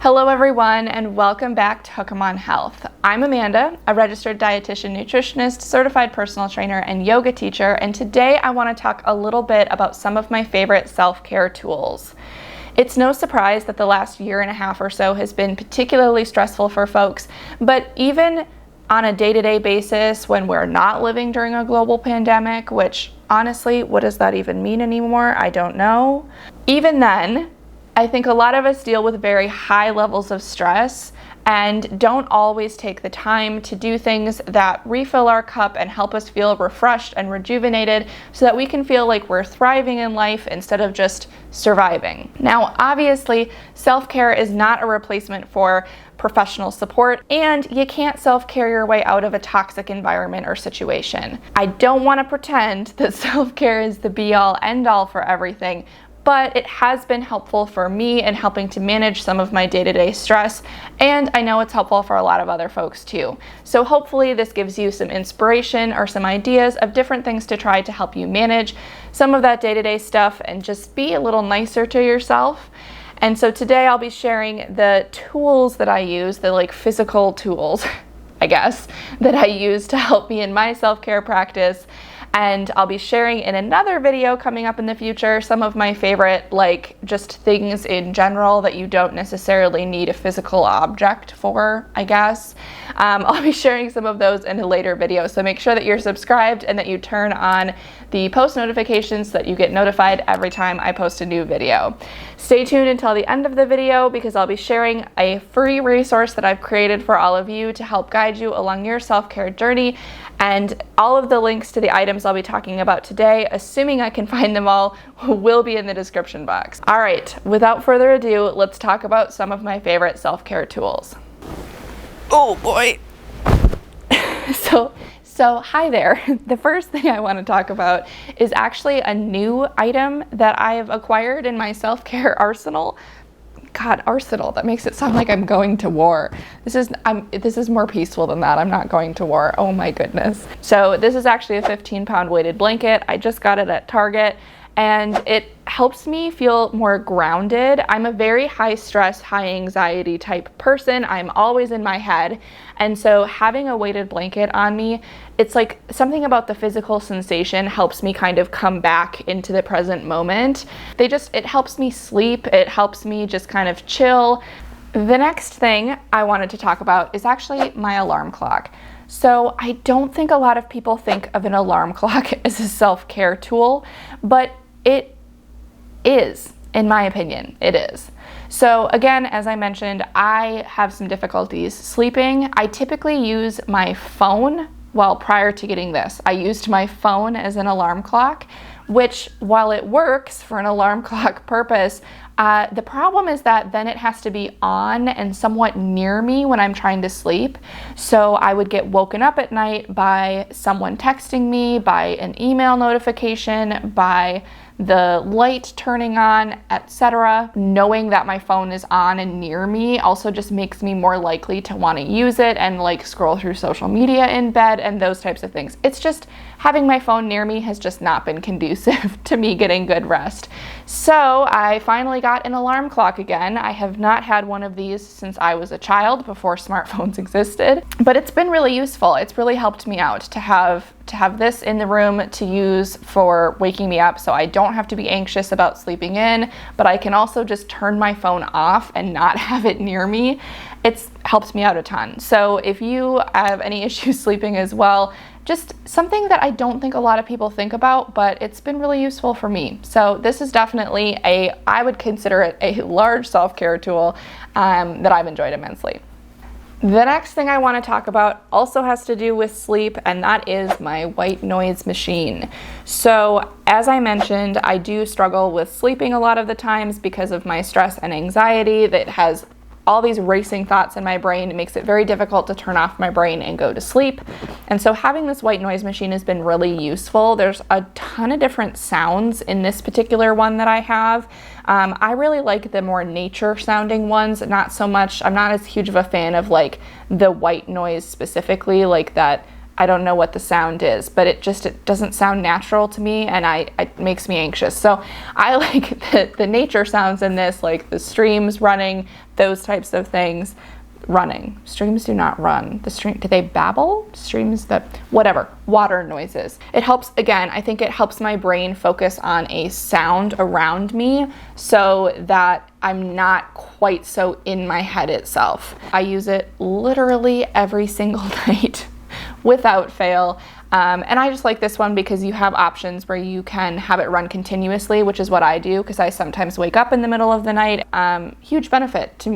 Hello everyone, and welcome back to Hookom Health. I'm Amanda, a registered dietitian, nutritionist, certified personal trainer, and yoga teacher, and today I want to talk a little bit about some of my favorite self-care tools. It's no surprise that the last year and a half or so has been particularly stressful for folks, but even on a day-to-day basis when we're not living during a global pandemic, which honestly, what does that even mean anymore? I don't know. Even then, I think a lot of us deal with very high levels of stress and don't always take the time to do things that refill our cup and help us feel refreshed and rejuvenated so that we can feel like we're thriving in life instead of just surviving. Now, obviously, self-care is not a replacement for professional support, and you can't self-care your way out of a toxic environment or situation. I don't want to pretend that self-care is the be-all, end-all for everything, but it has been helpful for me in helping to manage some of my day-to-day stress, and I know it's helpful for a lot of other folks too. So hopefully this gives you some inspiration or some ideas of different things to try to help you manage some of that day-to-day stuff and just be a little nicer to yourself. And so today I'll be sharing the tools that I use, the physical tools, I guess, that I use to help me in my self-care practice. And I'll be sharing in another video coming up in the future some of my favorite, just things in general that you don't necessarily need a physical object for, I guess. I'll be sharing some of those in a later video, so make sure that you're subscribed and that you turn on the post notifications so that you get notified every time I post a new video. Stay tuned until the end of the video because I'll be sharing a free resource that I've created for all of you to help guide you along your self-care journey, and all of the links to the items I'll be talking about today, assuming I can find them all, will be in the description box. All right, without further ado, let's talk about some of my favorite self-care tools. Oh boy. So hi there. The first thing I want to talk about is actually a new item that I have acquired in my self-care arsenal. God, arsenal, that makes it sound like I'm going to war. This is more peaceful than that. I'm not going to war. Oh my goodness. So this is actually a 15-pound weighted blanket. I just got it at Target, and it helps me feel more grounded. I'm a very high stress, high anxiety type person. I'm always in my head. And so having a weighted blanket on me, it's like something about the physical sensation helps me kind of come back into the present moment. It helps me sleep. It helps me just kind of chill. The next thing I wanted to talk about is actually my alarm clock. So I don't think a lot of people think of an alarm clock as a self-care tool, but it is, in my opinion, it is. So again, as I mentioned, I have some difficulties sleeping. I typically use my phone. Well, prior to getting this, I used my phone as an alarm clock, which, while it works for an alarm clock purpose, the problem is that then it has to be on and somewhat near me when I'm trying to sleep. So I would get woken up at night by someone texting me, by an email notification, by the light turning on, etc. Knowing that my phone is on and near me also just makes me more likely to want to use it and scroll through social media in bed and those types of things. It's just having my phone near me has just not been conducive to me getting good rest. So I finally got an alarm clock again. I have not had one of these since I was a child, before smartphones existed, but it's been really useful. It's really helped me out to have this in the room to use for waking me up so I don't have to be anxious about sleeping in, but I can also just turn my phone off and not have it near me. It's helped me out a ton. So if you have any issues sleeping as well, just something that I don't think a lot of people think about, but it's been really useful for me. So this is definitely I would consider it a large self-care tool that I've enjoyed immensely. The next thing I want to talk about also has to do with sleep, and that is my white noise machine. So as I mentioned, I do struggle with sleeping a lot of the times because of my stress and anxiety that has all these racing thoughts in my brain. It makes it very difficult to turn off my brain and go to sleep. And so having this white noise machine has been really useful. There's a ton of different sounds in this particular one that I have. I really like the more nature sounding ones, not so much, I'm not as huge of a fan of the white noise specifically, like that I don't know what the sound is, but it doesn't sound natural to me, and it makes me anxious. So I like the nature sounds in this, like the streams running, those types of things. Running. Streams do not run. Do they babble? Streams, whatever, water noises. It helps, again, I think it helps my brain focus on a sound around me so that I'm not quite so in my head itself. I use it literally every single night without fail. And I just like this one because you have options where you can have it run continuously, which is what I do because I sometimes wake up in the middle of the night. Huge benefit to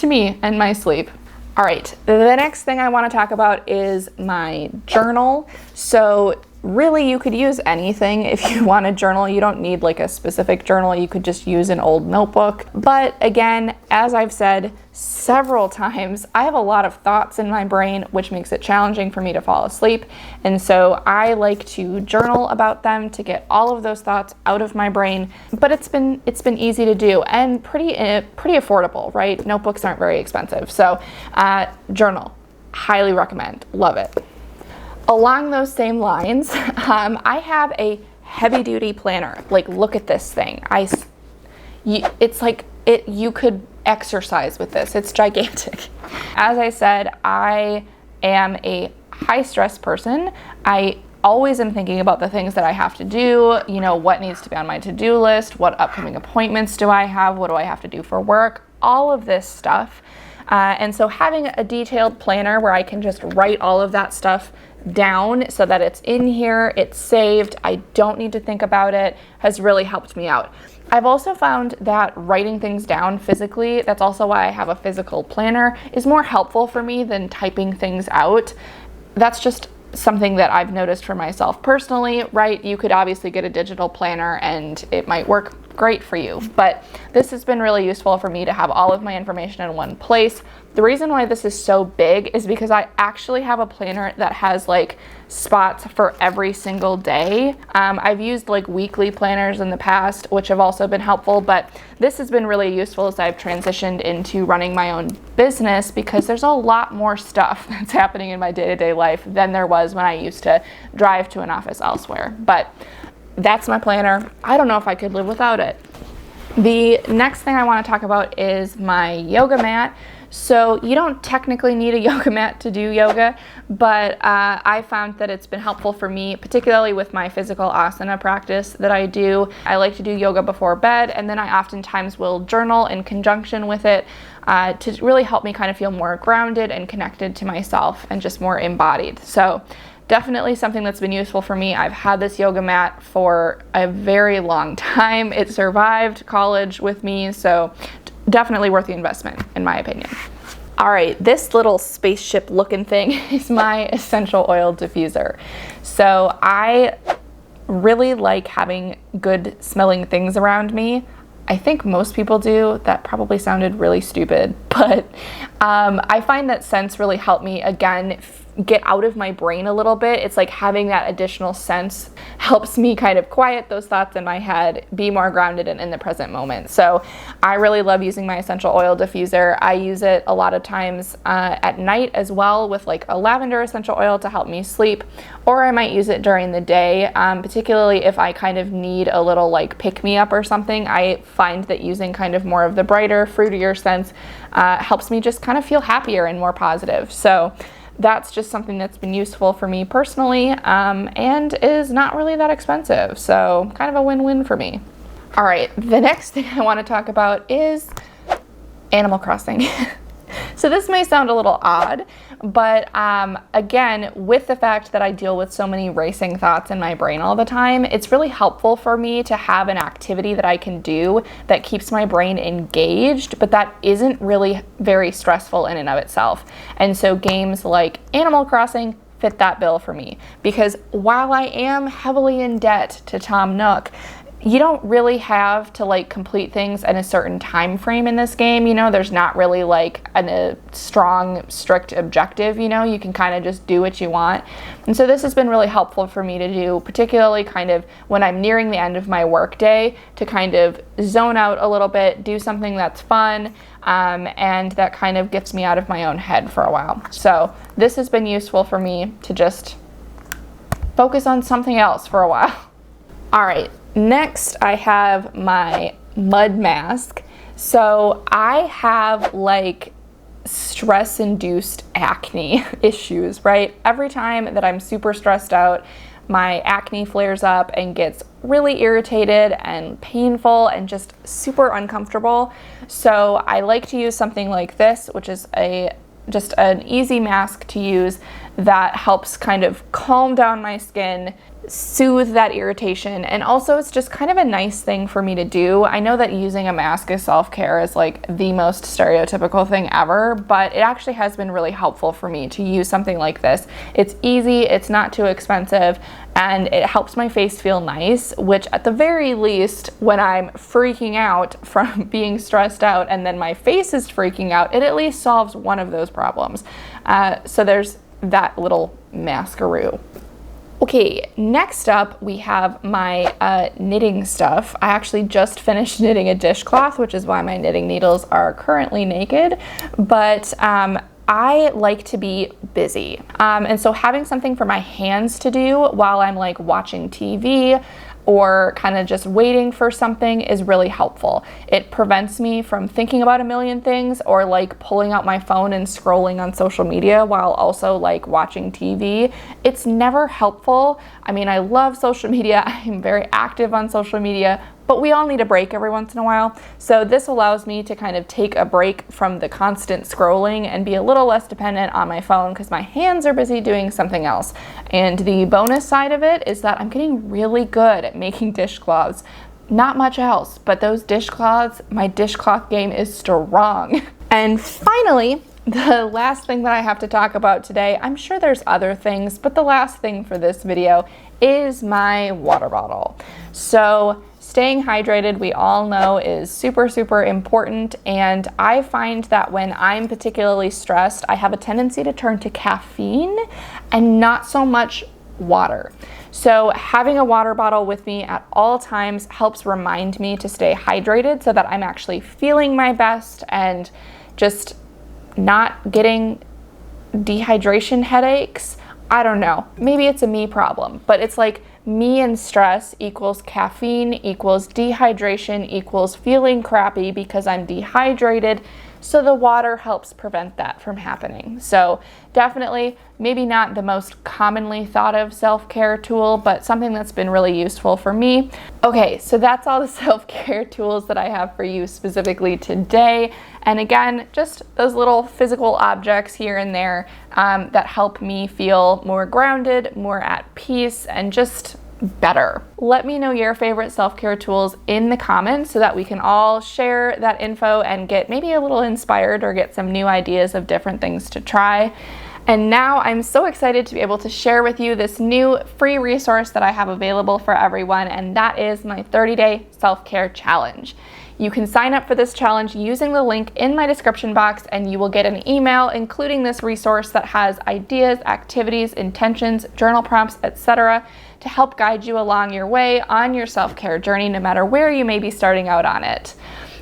me and my sleep. All right, the next thing I want to talk about is my journal. So really, you could use anything if you want to journal. You don't need like a specific journal. You could just use an old notebook. But again, as I've said several times, I have a lot of thoughts in my brain, which makes it challenging for me to fall asleep. And so I like to journal about them to get all of those thoughts out of my brain. But it's been easy to do and pretty affordable, right? Notebooks aren't very expensive. So journal, highly recommend, love it. Along those same lines, I have a heavy duty planner. Like, look at this thing. It's like you could exercise with this. It's gigantic. As I said, I am a high stress person. I always am thinking about the things that I have to do, what needs to be on my to-do list, what upcoming appointments do I have, what do I have to do for work, all of this stuff. And so having a detailed planner where I can just write all of that stuff down so that it's in here, it's saved, I don't need to think about it, has really helped me out. I've also found that writing things down physically, that's also why I have a physical planner, is more helpful for me than typing things out. That's just something that I've noticed for myself personally, right? You could obviously get a digital planner and it might work great for you, but this has been really useful for me to have all of my information in one place. The reason why this is so big is because I actually have a planner that has like spots for every single day. I've used like weekly planners in the past, which have also been helpful, but this has been really useful as I've transitioned into running my own business because there's a lot more stuff that's happening in my day-to-day life than there was when I used to drive to an office elsewhere. But that's my planner. I don't know if I could live without it. The next thing I want to talk about is my yoga mat. So you don't technically need a yoga mat to do yoga, but I found that it's been helpful for me, particularly with my physical asana practice that I do. I like to do yoga before bed, and then I oftentimes will journal in conjunction with it to really help me kind of feel more grounded and connected to myself and just more embodied. So definitely something that's been useful for me. I've had this yoga mat for a very long time. It survived college with me, so definitely worth the investment, in my opinion. All right, this little spaceship looking thing is my essential oil diffuser. So I really like having good smelling things around me. I think most people do. That probably sounded really stupid, but I find that scents really help me, again, get out of my brain a little bit. It's like having that additional sense helps me kind of quiet those thoughts in my head, be more grounded and in the present moment. So I really love using my essential oil diffuser. I use it a lot of times at night as well with like a lavender essential oil to help me sleep, or I might use it during the day, particularly if I kind of need a little like pick-me-up or something. I find that using kind of more of the brighter, fruitier scents helps me just kind of feel happier and more positive. So that's just something that's been useful for me personally, and is not really that expensive. So kind of a win-win for me. All right, the next thing I want to talk about is Animal Crossing. So this may sound a little odd, but again, with the fact that I deal with so many racing thoughts in my brain all the time, it's really helpful for me to have an activity that I can do that keeps my brain engaged, but that isn't really very stressful in and of itself. And so games like Animal Crossing fit that bill for me, because while I am heavily in debt to Tom Nook, you don't really have to like complete things in a certain time frame in this game. There's not really like a strong, strict objective. You can kind of just do what you want. And so this has been really helpful for me to do, particularly kind of when I'm nearing the end of my work day, to kind of zone out a little bit, do something that's fun, and that kind of gets me out of my own head for a while. So this has been useful for me to just focus on something else for a while. All right, next I have my mud mask. So I have like stress-induced acne issues, right? Every time that I'm super stressed out, my acne flares up and gets really irritated and painful and just super uncomfortable. So I like to use something like this, which is just an easy mask to use that helps kind of calm down my skin, soothe that irritation, and also it's just kind of a nice thing for me to do. I know that using a mask as self-care is like the most stereotypical thing ever, but it actually has been really helpful for me to use something like this. It's easy, it's not too expensive, and it helps my face feel nice, which at the very least, when I'm freaking out from being stressed out and then my face is freaking out, it at least solves one of those problems. So there's that little maskaroo. Okay, next up we have my knitting stuff. I actually just finished knitting a dishcloth, which is why my knitting needles are currently naked, but I like to be busy. And so having something for my hands to do while I'm like watching TV or kind of just waiting for something is really helpful. It prevents me from thinking about a million things or like pulling out my phone and scrolling on social media while also like watching TV. It's never helpful. I mean, I love social media. I'm very active on social media, but we all need a break every once in a while. So this allows me to kind of take a break from the constant scrolling and be a little less dependent on my phone because my hands are busy doing something else. And the bonus side of it is that I'm getting really good at making dishcloths. Not much else, but those dishcloths, my dishcloth game is strong. And finally, the last thing that I have to talk about today, I'm sure there's other things, but the last thing for this video is my water bottle. So staying hydrated, we all know, is super, super important. And I find that when I'm particularly stressed, I have a tendency to turn to caffeine and not so much water. So having a water bottle with me at all times helps remind me to stay hydrated so that I'm actually feeling my best and just not getting dehydration headaches. I don't know, maybe it's a me problem, but it's like me and stress equals caffeine equals dehydration equals feeling crappy because I'm dehydrated. So the water helps prevent that from happening. So definitely, maybe not the most commonly thought of self-care tool, but something that's been really useful for me. Okay, so that's all the self-care tools that I have for you specifically today. And again, just those little physical objects here and there that help me feel more grounded, more at peace, and just better. Let me know your favorite self-care tools in the comments so that we can all share that info and get maybe a little inspired or get some new ideas of different things to try. And now I'm so excited to be able to share with you this new free resource that I have available for everyone, and that is my 30-day self-care challenge. You can sign up for this challenge using the link in my description box, and you will get an email including this resource that has ideas, activities, intentions, journal prompts, etc. to help guide you along your way on your self-care journey, no matter where you may be starting out on it.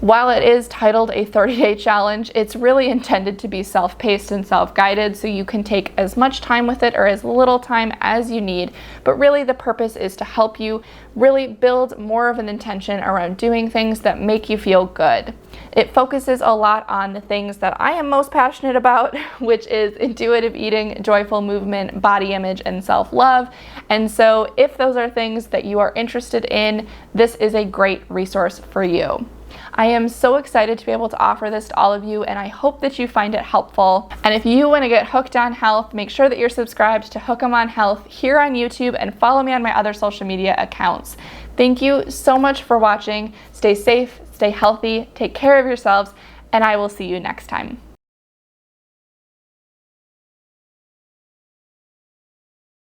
While it is titled a 30-day challenge, it's really intended to be self-paced and self-guided, so you can take as much time with it or as little time as you need. But really the purpose is to help you really build more of an intention around doing things that make you feel good. It focuses a lot on the things that I am most passionate about, which is intuitive eating, joyful movement, body image, and self-love. And so if those are things that you are interested in, this is a great resource for you. I am so excited to be able to offer this to all of you, and I hope that you find it helpful. And if you want to get hooked on health, make sure that you're subscribed to Hookom on Health here on YouTube and follow me on my other social media accounts. Thank you so much for watching. Stay safe, stay healthy, take care of yourselves, and I will see you next time.